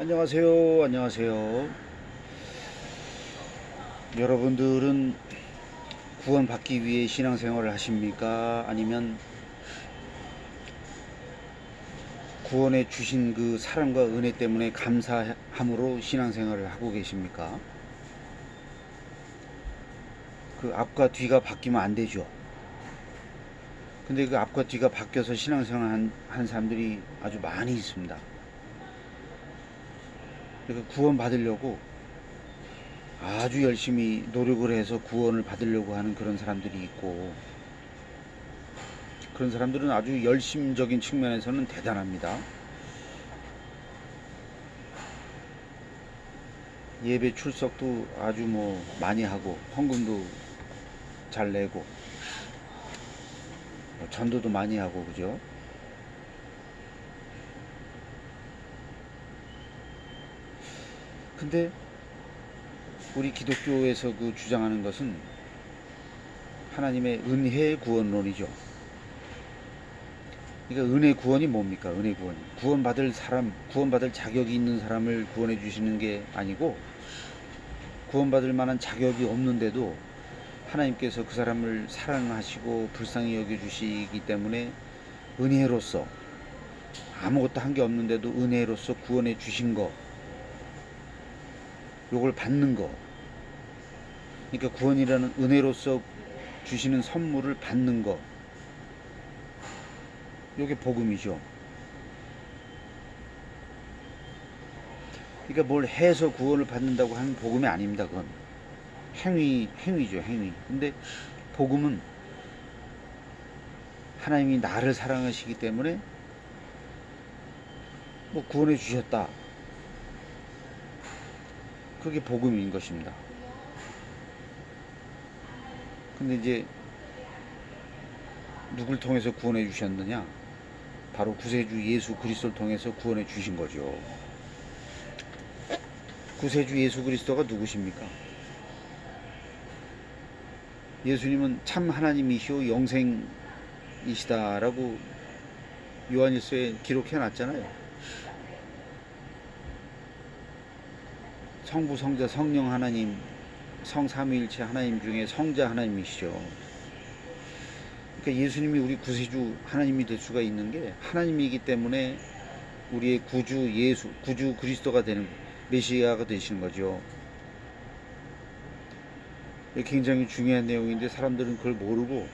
안녕하세요. 안녕하세요. 여러분들은 구원받기 위해 신앙생활을 하십니까? 아니면 구원해 주신 그 사랑과 은혜 때문에 감사함으로 신앙생활을 하고 계십니까? 그 앞과 뒤가 바뀌면 안 되죠. 근데 그 앞과 뒤가 바뀌어서 신앙생활 한 사람들이 아주 많이 있습니다. 그러니까 구원 받으려고 아주 열심히 노력을 해서 구원을 받으려고 하는 그런 사람들이 있고, 그런 사람들은 아주 열심적인 측면에서는 대단합니다. 예배 출석도 아주 많이 하고, 헌금도 잘 내고, 전도도 많이 하고, 그죠? 근데 우리 기독교에서 그 주장하는 것은 하나님의 은혜의 구원론이죠. 그러니까 은혜 구원이 뭡니까? 은혜 구원이 구원받을 사람, 구원받을 자격이 있는 사람을 구원해 주시는 게 아니고, 구원받을 만한 자격이 없는데도 하나님께서 그 사람을 사랑하시고 불쌍히 여겨주시기 때문에 은혜로서, 아무것도 한 게 없는데도 은혜로서 구원해 주신 거, 요걸 받는 거. 그러니까 구원이라는 은혜로서 주시는 선물을 받는 거, 요게 복음이죠. 그러니까 뭘 해서 구원을 받는다고 하는 복음이 아닙니다. 그건 행위죠, 행위. 근데 복음은 하나님이 나를 사랑하시기 때문에 구원해 주셨다. 그게 복음인 것입니다. 근데 이제 누굴 통해서 구원해 주셨느냐? 바로 구세주 예수 그리스도를 통해서 구원해 주신 거죠. 구세주 예수 그리스도가 누구십니까? 예수님은 참 하나님이시오 영생이시다라고 요한일서에 기록해 놨잖아요. 성부, 성자, 성령 하나님, 성삼위일체 하나님 중에 성자 하나님이시죠. 그러니까 예수님이 우리 구세주 하나님이 될 수가 있는 게 하나님이기 때문에 우리의 구주 예수, 구주 그리스도가 되는, 메시아가 되시는 거죠. 굉장히 중요한 내용인데 사람들은 그걸 모르고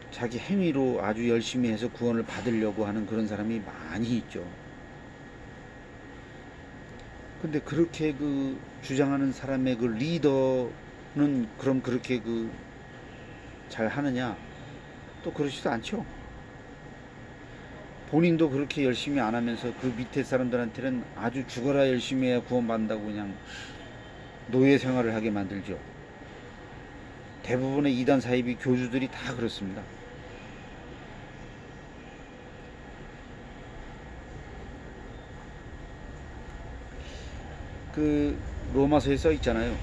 자기 행위로 아주 열심히 해서 구원을 받으려고 하는 그런 사람이 많이 있죠. 근데 그렇게 그 주장하는 사람의 그 리더는 그럼 그렇게 그 잘 하느냐? 또 그렇지도 않죠. 본인도 그렇게 열심히 안 하면서 그 밑에 사람들한테는 아주 죽어라 열심히 해야 구원받는다고 그냥 노예 생활을 하게 만들죠. 대부분의 이단 사이비 교주들이 다 그렇습니다. 그 로마서에 써 있잖아요.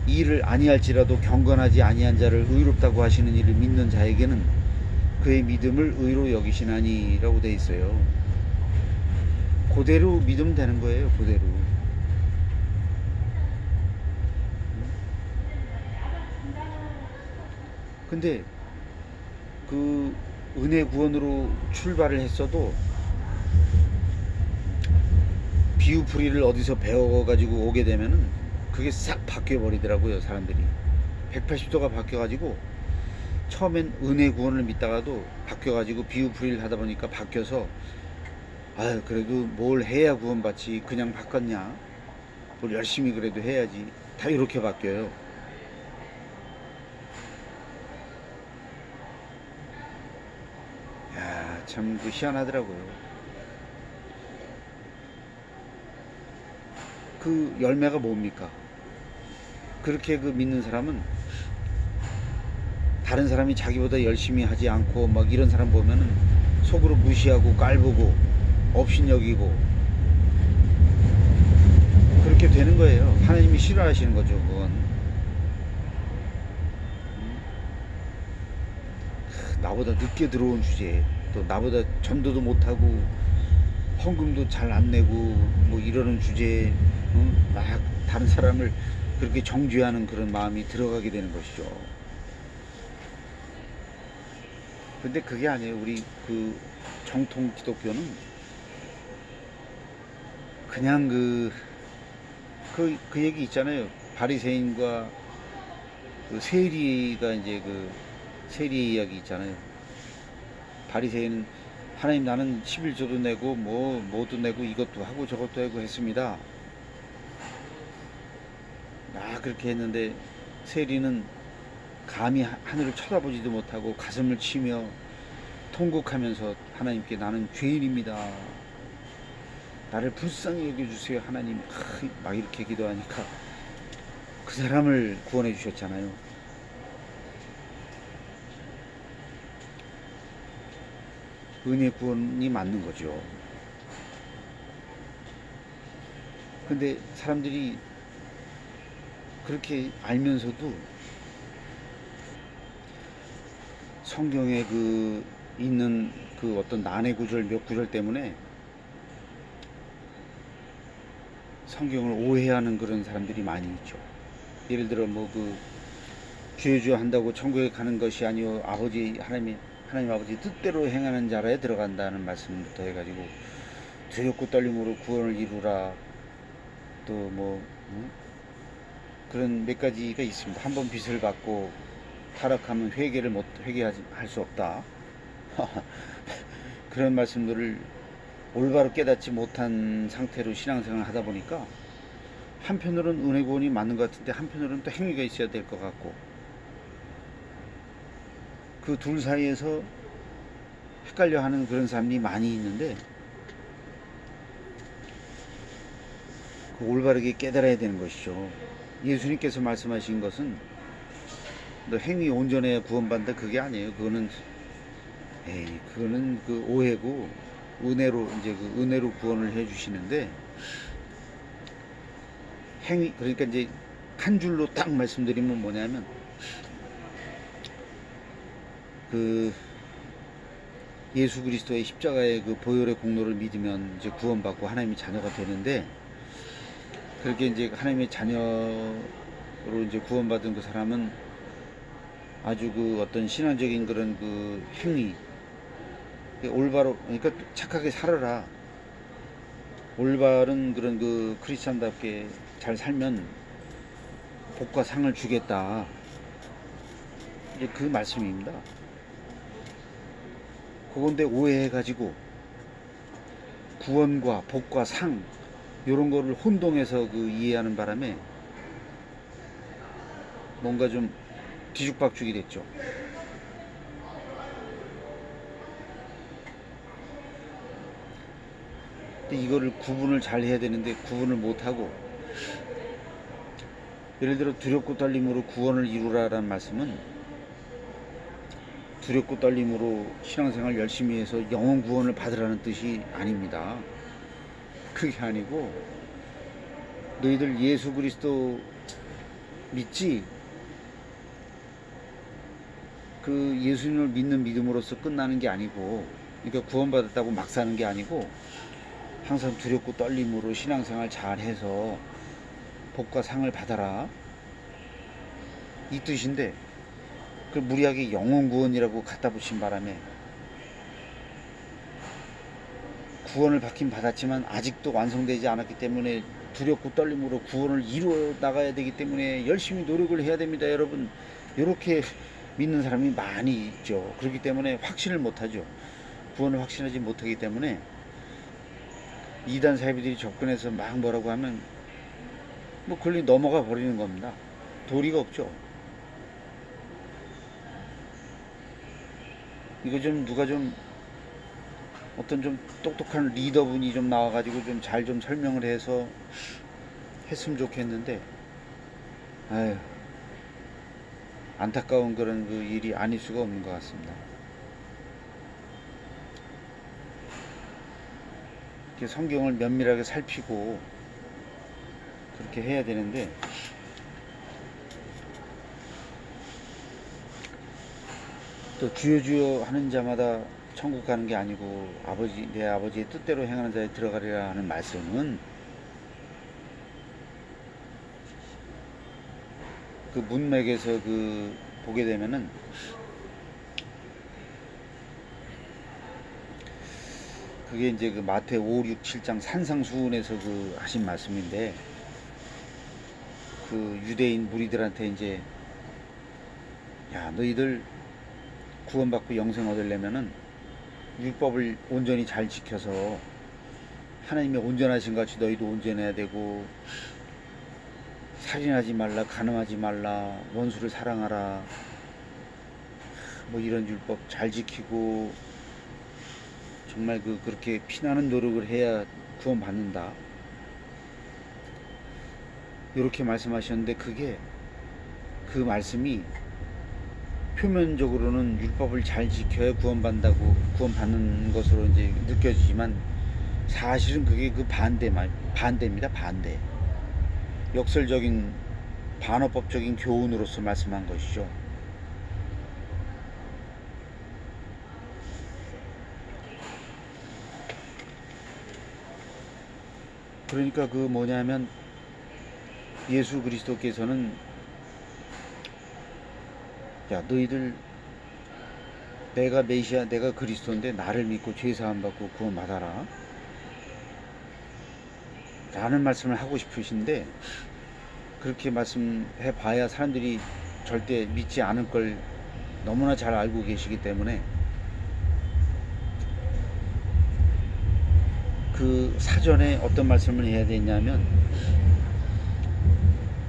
이를 아니할지라도 경건하지 아니한 자를 의롭다고 하시는 이를 믿는 자에게는 그의 믿음을 의로 여기시나니라고 돼 있어요. 그대로 믿으면 되는 거예요. 그대로. 근데 그 은혜 구원으로 출발을 했어도 비유풀이를 어디서 배워가지고 오게 되면은 그게 싹 바뀌어 버리더라고요. 사람들이 180도가 바뀌어가지고 처음엔 은혜 구원을 믿다가도 바뀌어가지고 비유풀이를 하다 보니까 바뀌어서, 아유 그래도 뭘 해야 구원받지, 그냥 바꿨냐, 뭘 열심히 그래도 해야지, 다 이렇게 바뀌어요. 야, 참 그 희한하더라고요. 그 열매가 뭡니까? 그렇게 그 믿는 사람은 다른 사람이 자기보다 열심히 하지 않고 막 이런 사람 보면은 속으로 무시하고 깔보고 업신여기고 그렇게 되는 거예요. 하나님이 싫어하시는 거죠, 그건. 나보다 늦게 들어온 주제에 또 나보다 전도도 못하고 헌금도 잘 안 내고 뭐 이러는 주제에 막 다른 사람을 그렇게 정죄하는 그런 마음이 들어가게 되는 것이죠. 근데 그게 아니에요. 우리 그 정통 기독교는 그냥 그 얘기 있잖아요. 바리새인과 그 세리가 이제 그 세리 이야기 있잖아요. 바리새인은 하나님 나는 11조도 내고 뭐도 내고 이것도 하고 저것도 하고 했습니다. 그렇게 했는데 세리는 감히 하늘을 쳐다보지도 못하고 가슴을 치며 통곡하면서 하나님께 나는 죄인입니다. 나를 불쌍히 여겨주세요 하나님. 막 이렇게 기도하니까 그 사람을 구원해 주셨잖아요. 은혜 구원이 맞는 거죠. 근데 사람들이 그렇게 알면서도 성경에 그 있는 그 어떤 난해 구절 몇 구절 때문에 성경을 오해하는 그런 사람들이 많이 있죠. 예를 들어 뭐 그 죄주 한다고 천국에 가는 것이 아니요 하나님 아버지 뜻대로 행하는 자라에 들어간다는 말씀부터 해가지고 두렵고 떨림으로 구원을 이루라. 또 뭐 그런 몇 가지가 있습니다. 한 번 빚을 받고 타락하면 회개하지 할 수 없다. 그런 말씀들을 올바로 깨닫지 못한 상태로 신앙생활을 하다 보니까 한편으로는 은혜 구원이 맞는 것 같은데 한편으로는 또 행위가 있어야 될 것 같고, 그 둘 사이에서 헷갈려 하는 그런 사람이 많이 있는데, 그 올바르게 깨달아야 되는 것이죠. 예수님께서 말씀하신 것은 너 행위 온전해야 구원받는다, 그게 아니에요. 그거는 그 오해고, 은혜로 구원을 해 주시는데, 그러니까 이제 한 줄로 딱 말씀드리면 뭐냐면, 그 예수 그리스도의 십자가의 그 보혈의 공로를 믿으면 이제 구원받고 하나님의 자녀가 되는데, 그렇게 이제 하나님의 자녀로 이제 구원받은 그 사람은 아주 그 어떤 신앙적인 그런 그 행위, 올바로, 그러니까 착하게 살아라, 올바른 그런 그 크리스찬답게 잘 살면 복과 상을 주겠다, 이제 그 말씀입니다. 그건데 오해해가지고 구원과 복과 상 요런 거를 혼동해서 그 이해하는 바람에 뭔가 좀 뒤죽박죽이 됐죠. 근데 이거를 구분을 잘 해야 되는데 구분을 못하고, 예를 들어 두렵고 떨림으로 구원을 이루라라는 말씀은 두렵고 떨림으로 신앙생활 열심히 해서 영원 구원을 받으라는 뜻이 아닙니다. 그게 아니고, 너희들 예수 그리스도 믿지? 그 예수님을 믿는 믿음으로써 끝나는 게 아니고, 그러니까 구원받았다고 막 사는 게 아니고, 항상 두렵고 떨림으로 신앙생활 잘 해서 복과 상을 받아라, 이 뜻인데, 그 무리하게 영원 구원이라고 갖다 붙인 바람에 구원을 받긴 받았지만 아직도 완성되지 않았기 때문에 두렵고 떨림으로 구원을 이루어 나가야 되기 때문에 열심히 노력을 해야 됩니다, 여러분. 이렇게 믿는 사람이 많이 있죠. 그렇기 때문에 확신을 못하죠. 구원을 확신하지 못하기 때문에 이단 사이비들이 접근해서 막 뭐라고 하면 뭐 그걸로 넘어가 버리는 겁니다. 도리가 없죠. 이거 좀 누가 좀 어떤 좀 똑똑한 리더분이 좀 나와가지고 좀 잘 좀 설명을 해서 했으면 좋겠는데, 아유, 안타까운 그런 그 일이 아닐 수가 없는 것 같습니다. 이렇게 성경을 면밀하게 살피고 그렇게 해야 되는데, 또 주여 주여 하는 자마다 천국 가는 게 아니고 내 아버지의 뜻대로 행하는 자에 들어가리라 하는 말씀은 그 문맥에서 보게 되면은 그게 이제 마태 5, 6, 7장 산상수훈에서 하신 말씀인데, 유대인 무리들한테 이제, 야, 너희들 구원받고 영생 얻으려면은 율법을 온전히 잘 지켜서 하나님의 온전하신 같이 너희도 온전해야 되고, 살인하지 말라, 간음하지 말라, 원수를 사랑하라, 뭐 이런 율법 잘 지키고 정말 그렇게 피나는 노력을 해야 구원받는다, 이렇게 말씀하셨는데, 그 말씀이 표면적으로는 율법을 잘 지켜야 구원받는 것으로 이제 느껴지지만, 사실은 그게 반대입니다. 반대. 역설적인 반어법적인 교훈으로서 말씀한 것이죠. 그러니까 뭐냐면, 예수 그리스도께서는, 야, 너희들 내가 메시아, 내가 그리스도인데 나를 믿고 죄사함 받고 구원받아라 라는 말씀을 하고 싶으신데, 그렇게 말씀해 봐야 사람들이 절대 믿지 않을 걸 너무나 잘 알고 계시기 때문에, 사전에 어떤 말씀을 해야 되냐면,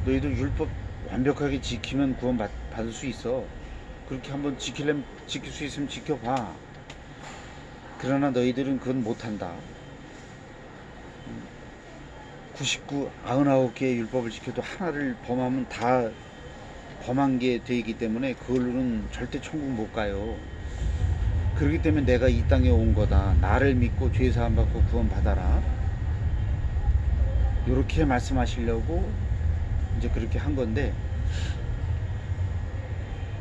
너희도 율법 완벽하게 지키면 구원 받을 수 있어. 그렇게 한번 지킬 수 있으면 지켜봐. 그러나 너희들은 그건 못한다. 99개의 율법을 지켜도 하나를 범하면 다 범한 게 되기 때문에 그걸로는 절대 천국 못 가요. 그렇기 때문에 내가 이 땅에 온 거다. 나를 믿고 죄 사함 받고 구원 받아라. 이렇게 말씀하시려고 이제 그렇게 한 건데,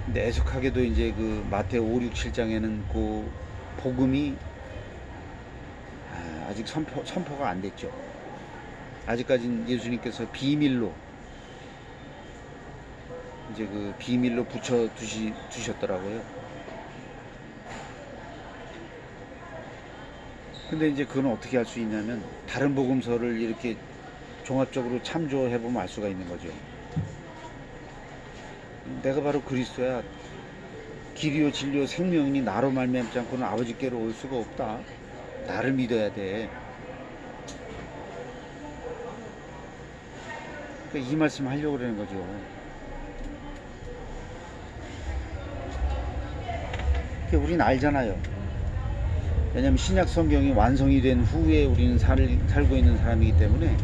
근데 애석하게도 이제 마태 5, 6, 7장에는 복음이 아직 선포가 안 됐죠. 아직까지는 예수님께서 비밀로 이제 비밀로 붙여 두셨더라고요. 근데 이제 그건 어떻게 할 수 있냐면, 다른 복음서를 이렇게 종합적으로 참조해 보면 알 수가 있는 거죠. 내가 바로 그리스도야. 길이요 진리요 생명이니 나로 말미암지 않고는 아버지께로 올 수가 없다. 나를 믿어야 돼. 그러니까 이 말씀 하려고 그러는 거죠. 우린 알잖아요. 왜냐하면 신약 성경이 완성이 된 후에 우리는 살고 있는 사람이기 때문에,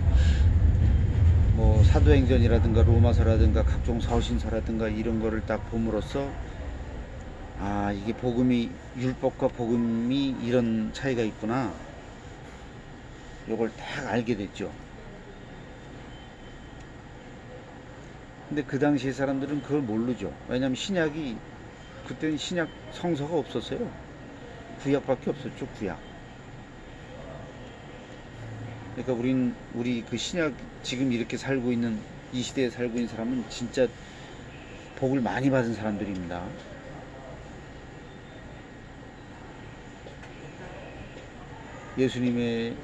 뭐 사도행전이라든가 로마서라든가 각종 서신서라든가 이런 거를 딱 봄으로써, 이게 율법과 복음이 이런 차이가 있구나, 요걸 딱 알게 됐죠. 근데 그 당시에 사람들은 그걸 모르죠. 왜냐하면 그때는 신약 성서가 없었어요. 구약밖에 없었죠. 구약. 그러니까 우리 신약, 지금 이렇게 살고 있는 이 시대에 살고 있는 사람은 진짜 복을 많이 받은 사람들입니다. 예수님의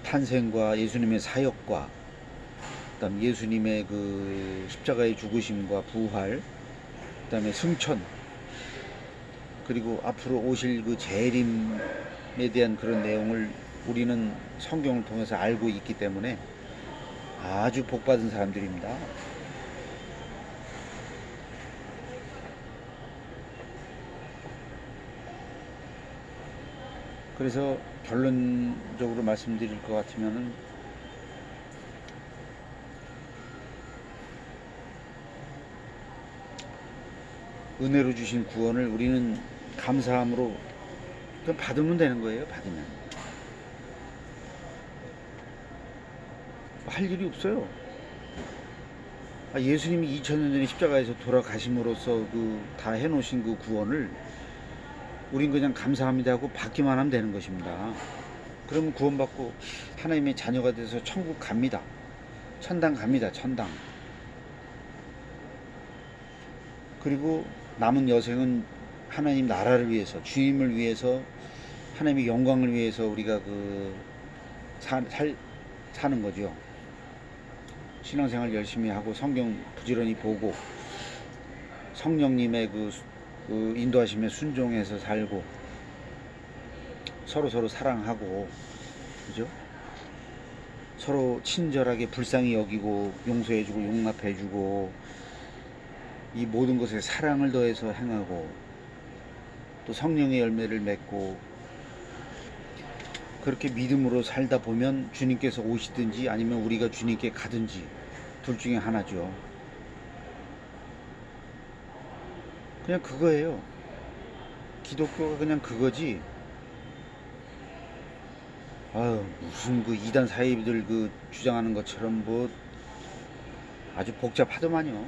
탄생과 예수님의 사역과, 그다음 예수님의 십자가의 죽으심과 부활, 그다음에 승천, 그리고 앞으로 오실 재림에 대한 그런 내용을 우리는 성경을 통해서 알고 있기 때문에 아주 복받은 사람들입니다. 그래서 결론적으로 말씀드릴 것 같으면은, 은혜로 주신 구원을 우리는 감사함으로 그냥 받으면 되는 거예요. 받으면 할 일이 없어요. 예수님이 2000년 전에 십자가에서 돌아가심으로써 그 다 해놓으신 그 구원을 우린 그냥 감사합니다 하고 받기만 하면 되는 것입니다. 그러면 구원받고 하나님의 자녀가 돼서 천국 갑니다. 천당 갑니다. 천당. 그리고 남은 여생은 하나님 나라를 위해서, 주님을 위해서, 하나님의 영광을 위해서 우리가 사는 거죠. 신앙생활 열심히 하고 성경 부지런히 보고 성령님의 그 인도하심에 순종해서 살고 서로 사랑하고, 그죠? 서로 친절하게 불쌍히 여기고 용서해주고 용납해주고 이 모든 것에 사랑을 더해서 행하고 또 성령의 열매를 맺고 그렇게 믿음으로 살다 보면 주님께서 오시든지 아니면 우리가 주님께 가든지 둘 중에 하나죠. 그냥 그거예요. 기독교가 그냥 그거지. 무슨 그 이단 사이비들 주장하는 것처럼 아주 복잡하더만요.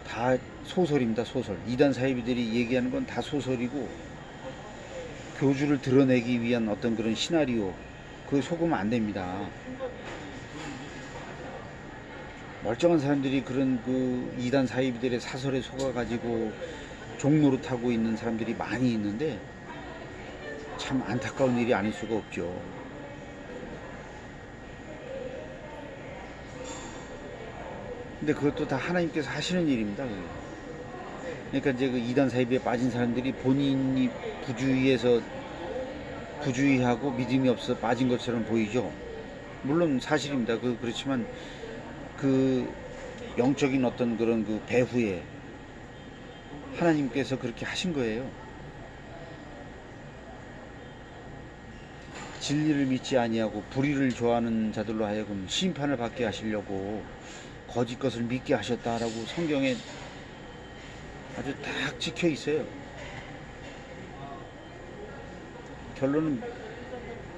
다 소설입니다. 소설. 이단 사이비들이 얘기하는 건 다 소설이고 교주를 드러내기 위한 어떤 그런 시나리오, 그거 속으면 안 됩니다. 멀쩡한 사람들이 그런 이단 사이비들의 사설에 속아가지고 종노릇하고 있는 사람들이 많이 있는데 참 안타까운 일이 아닐 수가 없죠. 근데 그것도 다 하나님께서 하시는 일입니다. 그러니까 이제 이단 사이비에 빠진 사람들이 본인이 부주의하고 믿음이 없어 빠진 것처럼 보이죠. 물론 사실입니다. 그렇지만 영적인 어떤 그런 배후에 하나님께서 그렇게 하신 거예요. 진리를 믿지 아니하고 불의를 좋아하는 자들로 하여금 심판을 받게 하시려고 거짓 것을 믿게 하셨다라고 성경에 아주 딱 찍혀 있어요. 결론은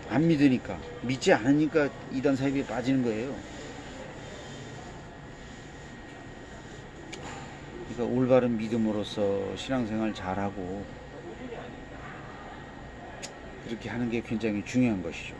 안 믿으니까, 믿지 않으니까 이단 사이비에 빠지는 거예요. 그러니까 올바른 믿음으로서 신앙생활 잘하고 그렇게 하는 게 굉장히 중요한 것이죠.